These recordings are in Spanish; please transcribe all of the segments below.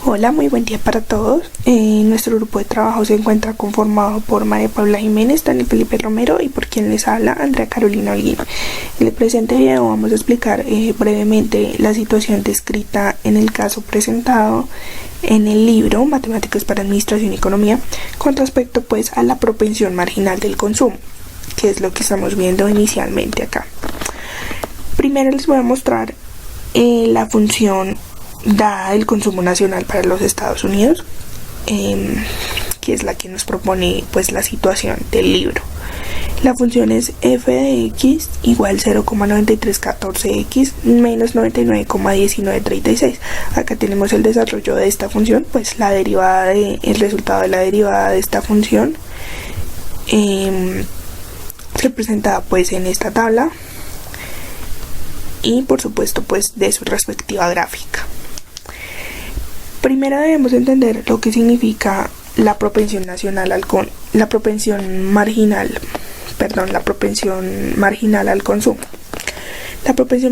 Hola, muy buen día para todos. Nuestro grupo de trabajo se encuentra conformado por María Paula Jiménez, Daniel Felipe Romero y por quien les habla, Andrea Carolina Holguín. En el presente video vamos a explicar brevemente la situación descrita en el caso presentado en el libro Matemáticas para Administración y Economía con respecto pues a la propensión marginal del consumo, que es lo que estamos viendo inicialmente acá. Primero les voy a mostrar la función dada del consumo nacional para los Estados Unidos, que es la que nos propone pues la situación del libro. La función es f de x igual 0,9314x menos 99,1936. Acá tenemos el desarrollo de esta función, pues el resultado de la derivada de esta función, representada pues en esta tabla, y por supuesto pues de su respectiva gráfica. Primero debemos entender lo que significa la propensión marginal al consumo. La propensión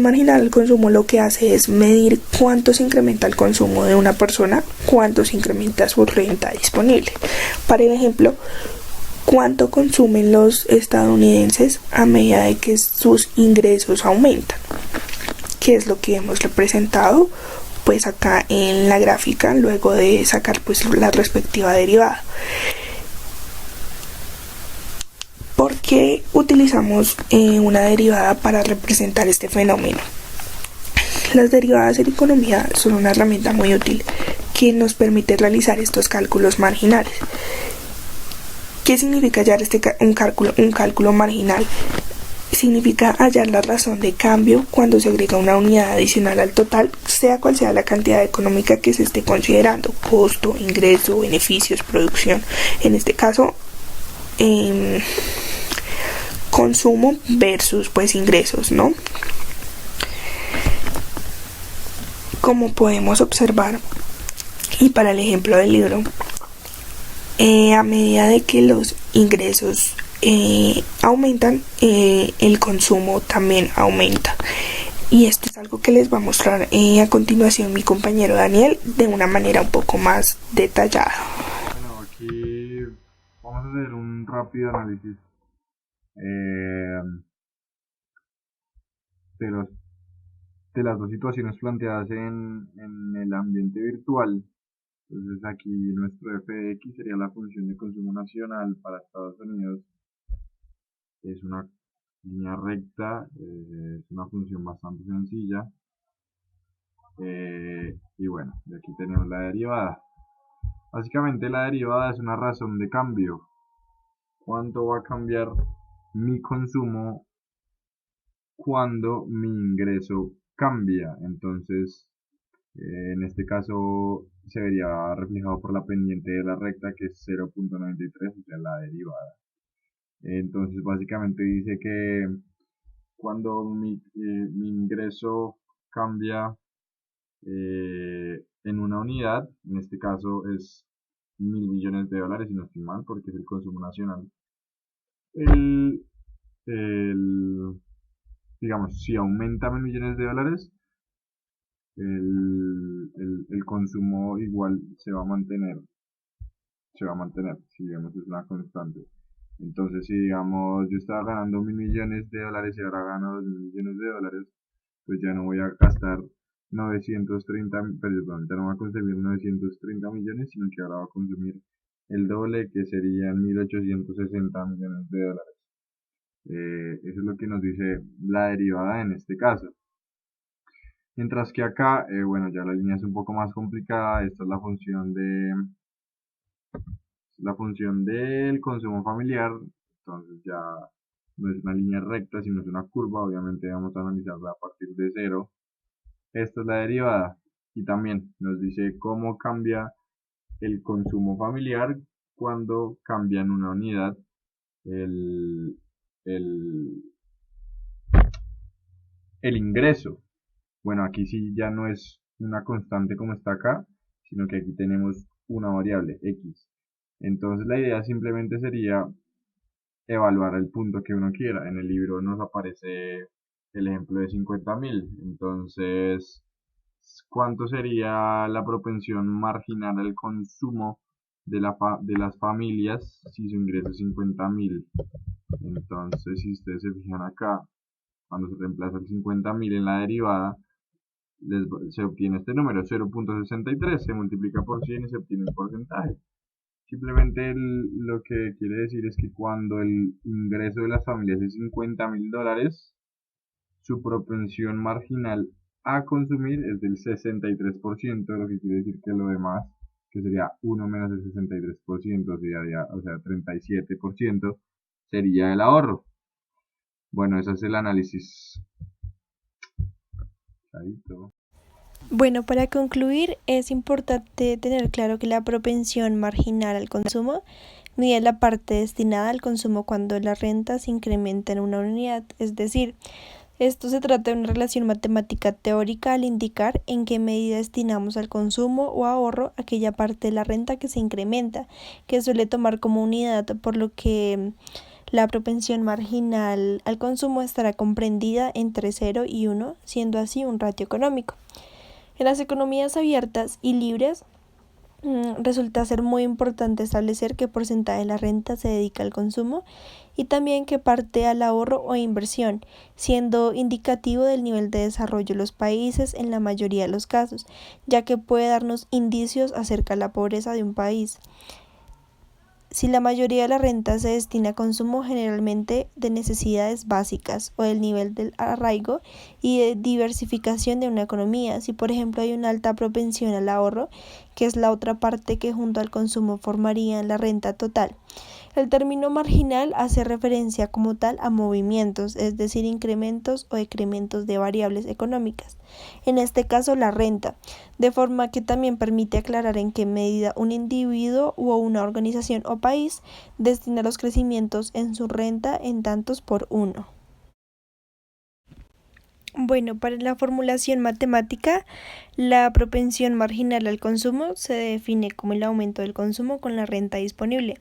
marginal al consumo lo que hace es medir cuánto se incrementa el consumo de una persona, cuánto se incrementa su renta disponible. Para el ejemplo, cuánto consumen los estadounidenses a medida de que sus ingresos aumentan, que es lo que hemos representado pues acá en la gráfica luego de sacar pues la respectiva derivada. ¿Por qué utilizamos una derivada para representar este fenómeno? Las derivadas en economía son una herramienta muy útil que nos permite realizar estos cálculos marginales. ¿Qué significa hallar un cálculo marginal? Significa hallar la razón de cambio cuando se agrega una unidad adicional al total, sea cual sea la cantidad económica que se esté considerando: costo, ingreso, beneficios, producción. En este caso, consumo versus pues ingresos, ¿no? Como podemos observar, y para el ejemplo del libro, a medida de que los ingresos aumentan, el consumo también aumenta, y esto es algo que les va a mostrar a continuación mi compañero Daniel de una manera un poco más detallada. Bueno, aquí vamos a hacer un rápido análisis de, los, de las dos situaciones planteadas en el ambiente virtual. Entonces aquí nuestro f de x sería la función de consumo nacional para Estados Unidos. Es una línea recta, es una función bastante sencilla. Y bueno, de aquí tenemos la derivada. Básicamente la derivada es una razón de cambio. ¿Cuánto va a cambiar mi consumo cuando mi ingreso cambia? Entonces, en este caso se vería reflejado por la pendiente de la recta, que es 0,93, o sea, la derivada. Entonces, básicamente dice que cuando mi ingreso cambia en una unidad, en este caso es 1.000 millones de dólares, si no estoy mal, porque es el consumo nacional. El, el, digamos, si aumenta 1.000 millones de dólares, el consumo igual se va a mantener, si digamos es una constante. Entonces, si digamos yo estaba ganando 1.000 millones de dólares y ahora gano 2.000 millones de dólares, pues ya no voy a gastar 930, perdón, ya no voy a consumir 930 millones, sino que ahora voy a consumir el doble, que serían 1.860 millones de dólares. Eso es lo que nos dice la derivada en este caso. Mientras que acá, bueno, ya la línea es un poco más complicada. Esta es la función del consumo familiar. Entonces ya no es una línea recta, sino es una curva. Obviamente vamos a analizarla a partir de cero. Esta es la derivada. Y también nos dice cómo cambia el consumo familiar cuando cambia en una unidad el, el, el ingreso. Bueno, aquí sí ya no es una constante como está acá, sino que aquí tenemos una variable x. Entonces la idea simplemente sería evaluar el punto que uno quiera. En el libro nos aparece el ejemplo de 50.000. Entonces, ¿cuánto sería la propensión marginal al consumo de las familias si su ingreso es 50.000? Entonces, si ustedes se fijan acá, cuando se reemplaza el 50.000 en la derivada, se obtiene este número, 0.63, se multiplica por 100 y se obtiene el porcentaje. Simplemente lo que quiere decir es que cuando el ingreso de las familias es $50.000, su propensión marginal a consumir es del 63%, lo que quiere decir que lo demás, que sería 1 menos el 63%, o sea, 37%, sería el ahorro. Bueno, ese es el análisis. Chaito. Bueno, para concluir, es importante tener claro que la propensión marginal al consumo mide la parte destinada al consumo cuando la renta se incrementa en una unidad, es decir, esto se trata de una relación matemática teórica al indicar en qué medida destinamos al consumo o ahorro aquella parte de la renta que se incrementa, que suele tomar como unidad, por lo que la propensión marginal al consumo estará comprendida entre 0 y 1, siendo así un ratio económico. En las economías abiertas y libres, resulta ser muy importante establecer qué porcentaje de la renta se dedica al consumo y también qué parte al ahorro o inversión, siendo indicativo del nivel de desarrollo de los países en la mayoría de los casos, ya que puede darnos indicios acerca de la pobreza de un país. Si la mayoría de la renta se destina a consumo generalmente de necesidades básicas o del nivel del arraigo y de diversificación de una economía, si por ejemplo hay una alta propensión al ahorro, que es la otra parte que junto al consumo formaría la renta total. El término marginal hace referencia como tal a movimientos, es decir, incrementos o decrementos de variables económicas, en este caso la renta, de forma que también permite aclarar en qué medida un individuo o una organización o país destina los crecimientos en su renta en tantos por uno. Bueno, para la formulación matemática, la propensión marginal al consumo se define como el aumento del consumo con la renta disponible.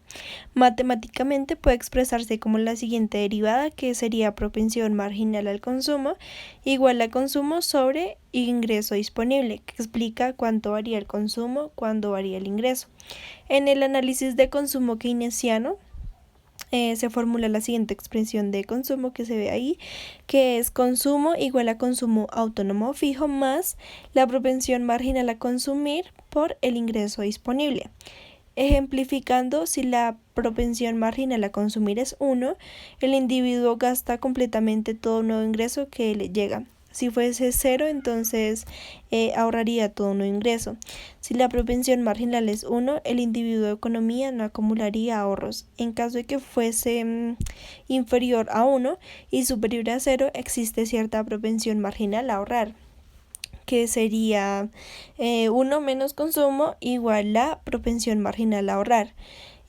Matemáticamente puede expresarse como la siguiente derivada, que sería propensión marginal al consumo igual a consumo sobre ingreso disponible, que explica cuánto varía el consumo, cuándo varía el ingreso. En el análisis de consumo keynesiano, se formula la siguiente expresión de consumo que se ve ahí, que es consumo igual a consumo autónomo fijo más la propensión marginal a consumir por el ingreso disponible. Ejemplificando, si la propensión marginal a consumir es 1, el individuo gasta completamente todo nuevo ingreso que le llega. Si fuese 0, entonces ahorraría todo nuevo ingreso. Si la propensión marginal es 1, el individuo de economía no acumularía ahorros. En caso de que fuese inferior a 1 y superior a 0, existe cierta propensión marginal a ahorrar, que sería 1 menos consumo igual a propensión marginal a ahorrar.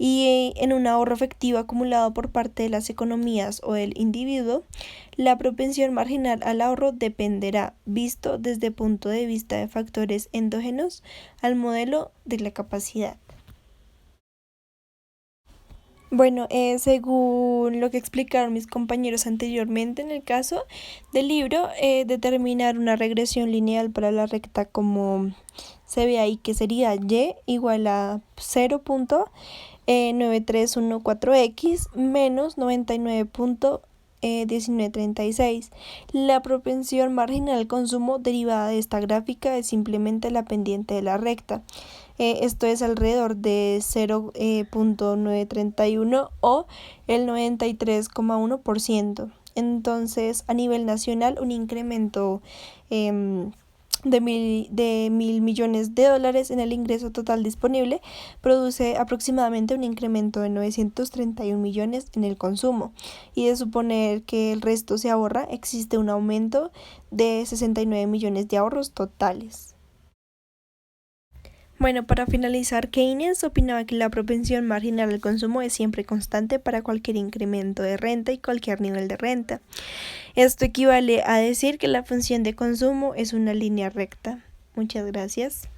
Y en un ahorro efectivo acumulado por parte de las economías o del individuo, la propensión marginal al ahorro dependerá, visto desde el punto de vista de factores endógenos, al modelo de la capacidad. Bueno, según lo que explicaron mis compañeros anteriormente en el caso del libro, determinar una regresión lineal para la recta como se ve ahí, que sería y igual a 0.9314x menos 99.1936. La propensión marginal al consumo derivada de esta gráfica es simplemente la pendiente de la recta. Esto es alrededor de 0.931 o el 93,1%. Entonces, a nivel nacional, un incremento de mil millones de dólares en el ingreso total disponible produce aproximadamente un incremento de 931 millones en el consumo, y de suponer que el resto se ahorra, existe un aumento de 69 millones de ahorros totales. Bueno, para finalizar, Keynes opinaba que la propensión marginal al consumo es siempre constante para cualquier incremento de renta y cualquier nivel de renta. Esto equivale a decir que la función de consumo es una línea recta. Muchas gracias.